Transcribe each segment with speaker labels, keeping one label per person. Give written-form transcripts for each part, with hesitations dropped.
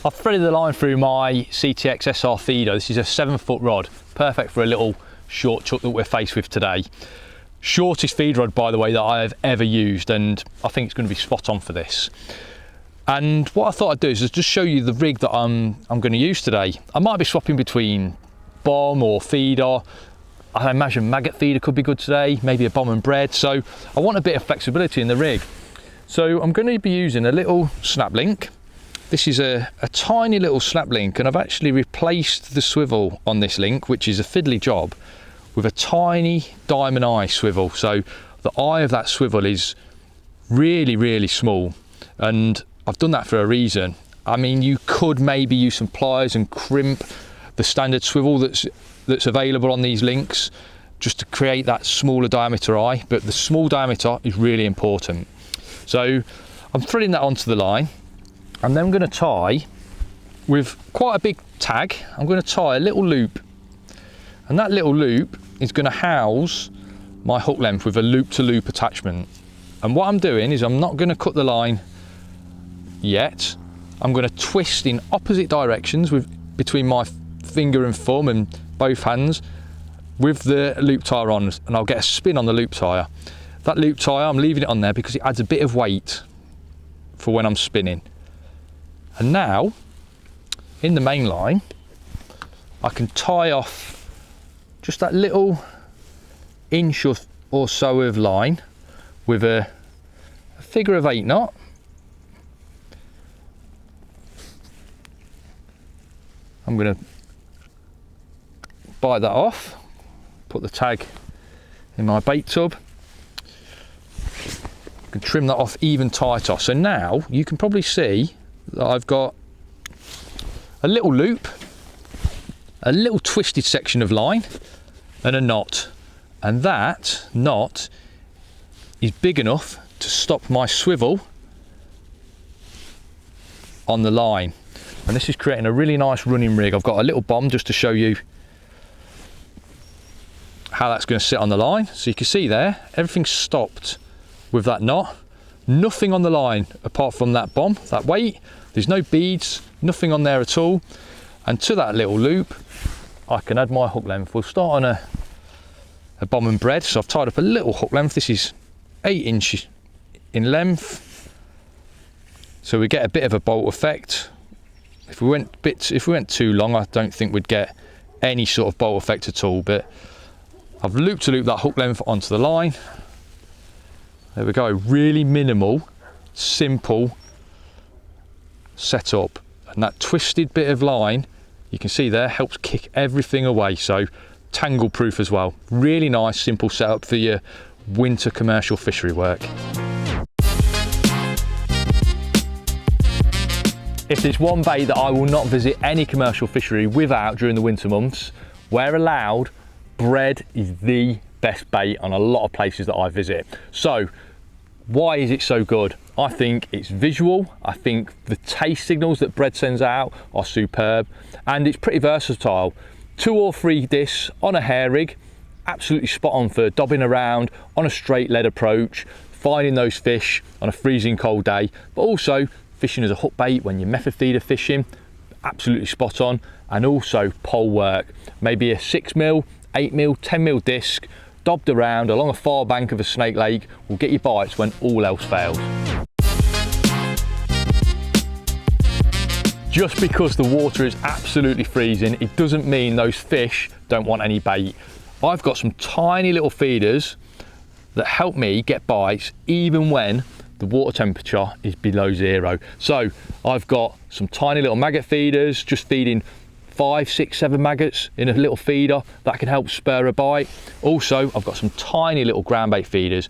Speaker 1: I've threaded the line through my CTX SR feeder. This is a 7-foot rod, perfect for a little short chuck that we're faced with today. Shortest feed rod, by the way, that I have ever used, and I think it's going to be spot on for this. And what I thought I'd do is just show you the rig that I'm going to use today. I might be swapping between bomb or feeder. I imagine maggot feeder could be good today, maybe a bomb and bread. So I want a bit of flexibility in the rig. So I'm going to be using a little snap link. This is a tiny little snap link, and I've actually replaced the swivel on this link, which is a fiddly job, with a tiny diamond eye swivel. So the eye of that swivel is really, really small, and I've done that for a reason. I mean, you could maybe use some pliers and crimp the standard swivel that's available on these links just to create that smaller diameter eye, but the small diameter is really important. So I'm threading that onto the line, and then I'm going to tie with quite a big tag. I'm going to tie a little loop, and that little loop is going to house my hook length with a loop-to-loop attachment. And what I'm doing is I'm not going to cut the line yet. I'm going to twist in opposite directions between my finger and thumb and both hands with the loop tire on, and I'll get a spin on the loop tire. That loop tire, I'm leaving it on there because it adds a bit of weight for when I'm spinning. And now in the main line I can tie off just that little inch or so of line with a figure of 8 knot. I'm going to bite that off, put the tag in my bait tub. I can trim that off even tighter. So now you can probably see that I've got a little loop, a little twisted section of line, and a knot. And that knot is big enough to stop my swivel on the line. And this is creating a really nice running rig. I've got a little bomb just to show you how that's going to sit on the line. So you can see there, everything's stopped with that knot. Nothing on the line apart from that bomb, that weight. There's no beads, nothing on there at all. And to that little loop, I can add my hook length. We'll start on a bomb and bread. So I've tied up a little hook length. This is 8 inches in length. So we get a bit of a bolt effect. If we went too long, I don't think we'd get any sort of bolt effect at all, but I've loop to loop that hook length onto the line. There we go, really minimal, simple setup. And that twisted bit of line, you can see there, helps kick everything away. So tangle proof as well. Really nice, simple setup for your winter commercial fishery work. If there's one bait that I will not visit any commercial fishery without during the winter months, where allowed, bread is the best bait on a lot of places that I visit. So why is it so good? I think it's visual. I think the taste signals that bread sends out are superb, and it's pretty versatile. 2 or 3 discs on a hair rig, absolutely spot on for dobbing around on a straight lead approach, finding those fish on a freezing cold day, but also fishing as a hook bait when you're method feeder fishing, absolutely spot on. And also pole work, maybe a 6mm, 8mm, 10mm disc, dobbed around along a far bank of a snake lake will get you bites when all else fails. Just because the water is absolutely freezing, it doesn't mean those fish don't want any bait. I've got some tiny little feeders that help me get bites even when the water temperature is below 0. So I've got some tiny little maggot feeders, just feeding 5, 6, 7 maggots in a little feeder. That can help spur a bite. Also, I've got some tiny little ground bait feeders,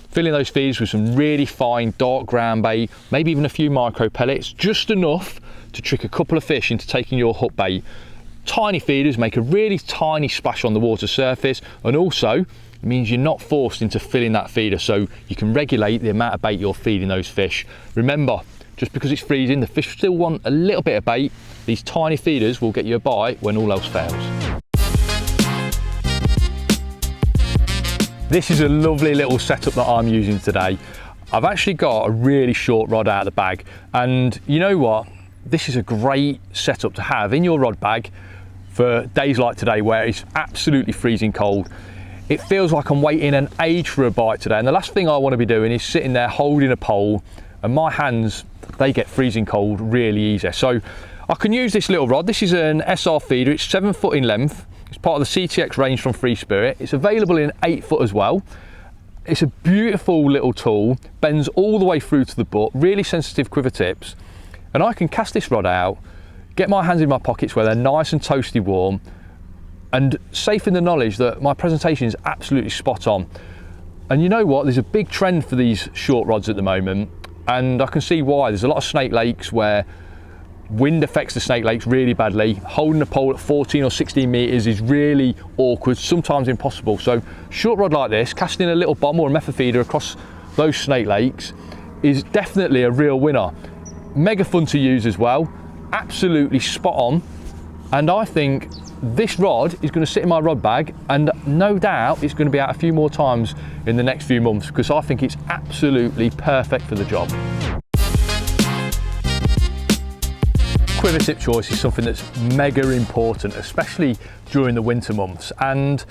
Speaker 1: filling those feeders with some really fine dark ground bait, maybe even a few micro pellets, just enough to trick a couple of fish into taking your hook bait. Tiny feeders make a really tiny splash on the water surface, and also it means you're not forced into filling that feeder, so you can regulate the amount of bait you're feeding those fish. Remember, just because it's freezing, the fish still want a little bit of bait. These tiny feeders will get you a bite when all else fails. This is a lovely little setup that I'm using today. I've actually got a really short rod out of the bag, and you know what? this is a great setup to have in your rod bag for days like today where it's absolutely freezing cold. It feels like I'm waiting an age for a bite today, and the last thing I want to be doing is sitting there holding a pole, and my hands, they get freezing cold really easy. So I can use this little rod. This is an SR feeder. It's 7 foot in length. It's part of the CTX range from Free Spirit. It's available in 8 foot as well. It's a beautiful little tool, bends all the way through to the butt, really sensitive quiver tips, and I can cast this rod out, get my hands in my pockets where they're nice and toasty warm, and safe in the knowledge that my presentation is absolutely spot on. And you know what, there's a big trend for these short rods at the moment, and I can see why. There's a lot of snake lakes where wind affects the snake lakes really badly. Holding a pole at 14 or 16 meters is really awkward, sometimes impossible. So short rod like this, casting a little bomb or a method feeder across those snake lakes is definitely a real winner. Mega fun to use as well, absolutely spot on. And I think this rod is going to sit in my rod bag, and no doubt it's going to be out a few more times in the next few months, because I think it's absolutely perfect for the job. Quiver tip choice is something that's mega important, especially during the winter months, and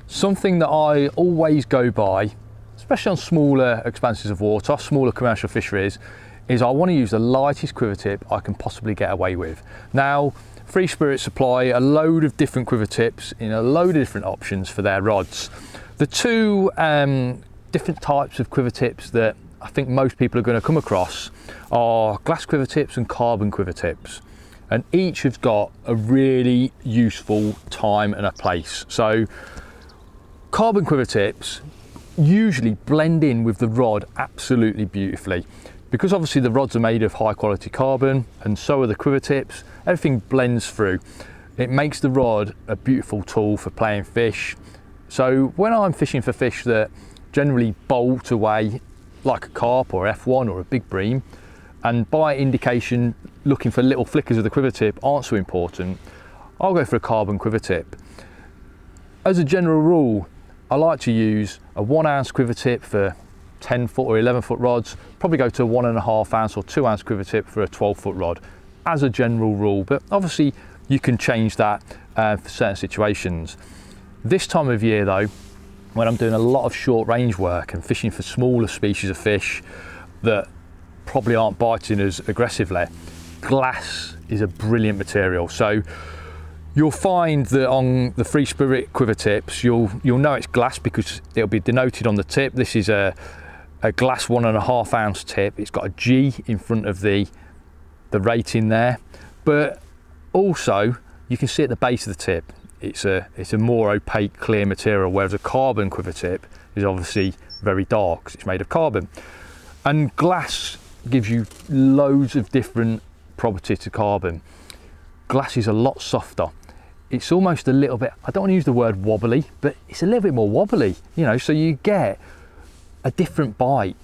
Speaker 1: something that I always go by, especially on smaller expanses of water, smaller commercial fisheries, is I want to use the lightest quiver tip I can possibly get away with. Now, Free Spirit supply a load of different quiver tips in a load of different options for their rods. The two different types of quiver tips that I think most people are going to come across are glass quiver tips and carbon quiver tips, and each has got a really useful time and a place. So carbon quiver tips usually blend in with the rod absolutely beautifully, because obviously the rods are made of high quality carbon, and so are the quiver tips. Everything blends through. It makes the rod a beautiful tool for playing fish. So when I'm fishing for fish that generally bolt away like a carp or F1 or a big bream, and by indication looking for little flickers of the quiver tip aren't so important, I'll go for a carbon quiver tip. As a general rule, I like to use a 1 ounce quiver tip for 10 foot or 11 foot rods, probably go to a 1.5 ounce or 2 ounce quiver tip for a 12 foot rod as a general rule, but obviously you can change that for certain situations. This time of year though, when I'm doing a lot of short range work and fishing for smaller species of fish that probably aren't biting as aggressively, glass is a brilliant material. So you'll find that on the Free Spirit quiver tips, you'll know it's glass because it'll be denoted on the tip. This is a glass 1.5 ounce tip. It's got a G in front of the rating there, but also you can see at the base of the tip, it's a more opaque, clear material, whereas a carbon quiver tip is obviously very dark because it's made of carbon. And glass gives you loads of different properties to carbon. Glass is a lot softer. It's almost a little bit, I don't want to use the word wobbly, but it's a little bit more wobbly, you know, so you get a different bite.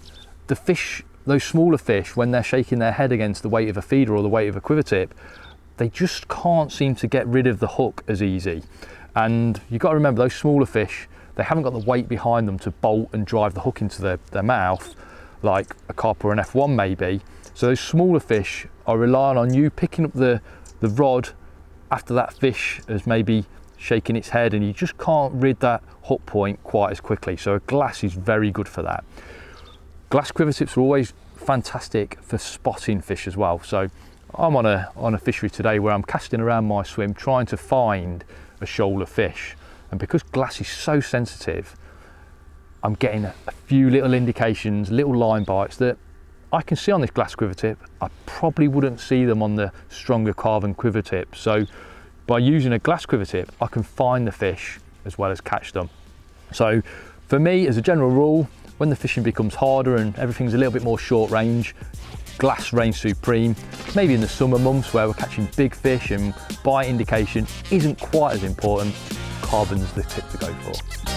Speaker 1: The fish, those smaller fish, when they're shaking their head against the weight of a feeder or the weight of a quiver tip, they just can't seem to get rid of the hook as easy. And you've got to remember, those smaller fish, they haven't got the weight behind them to bolt and drive the hook into their mouth like a carp or an F1 maybe. So those smaller fish are relying on you picking up the rod after that fish has maybe shaken its head, and you just can't rid that hook point quite as quickly. So a glass is very good for that. Glass quiver tips are always fantastic for spotting fish as well. So I'm on a fishery today where I'm casting around my swim trying to find a shoal of fish, and because glass is so sensitive, I'm getting a few little indications, little line bites that I can see on this glass quiver tip. I probably wouldn't see them on the stronger carbon quiver tip. So by using a glass quiver tip, I can find the fish as well as catch them. So for me, as a general rule, when the fishing becomes harder and everything's a little bit more short range, glass reigns supreme. Maybe in the summer months where we're catching big fish and bite indication isn't quite as important, carbon's the tip to go for.